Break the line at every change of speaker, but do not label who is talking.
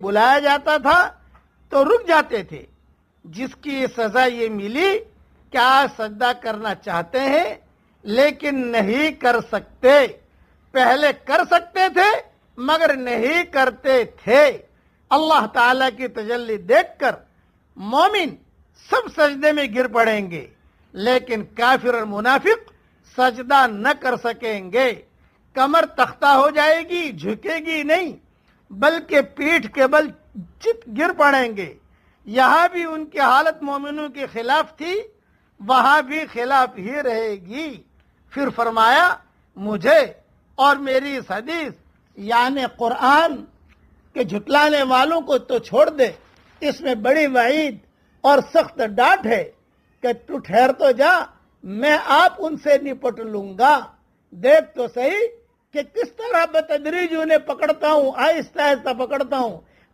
بلایا جاتا تھا تو رک جاتے تھے. جس کی سزا یہ ملی کہ آج سجدہ کرنا چاہتے ہیں لیکن نہیں کر سکتے. پہلے کر سکتے تھے مگر نہیں کرتے تھے. اللہ تعالیٰ کی تجلی دیکھ کر مومن سب سجدے میں گر پڑیں گے لیکن کافر اور منافق سجدہ نہ کر سکیں گے. کمر تختہ ہو جائے گی، جھکے گی نہیں بلکہ پیٹھ کے بل چت گر پڑیں گے. یہاں بھی ان کی حالت مومنوں کے خلاف تھی، وہاں بھی خلاف ہی رہے گی. پھر فرمایا مجھے اور میری اس حدیث یعنی قرآن کے جھٹلانے والوں کو تو چھوڑ دے، اس میں بڑی وعید اور سخت ڈانٹ ہے کہ تو ٹھہر تو جا، میں آپ ان سے نپٹ لوں گا. دیکھ تو صحیح کہ کس طرح بتدریج انہیں پکڑتا ہوں، آہستہ آہستہ پکڑتا ہوں.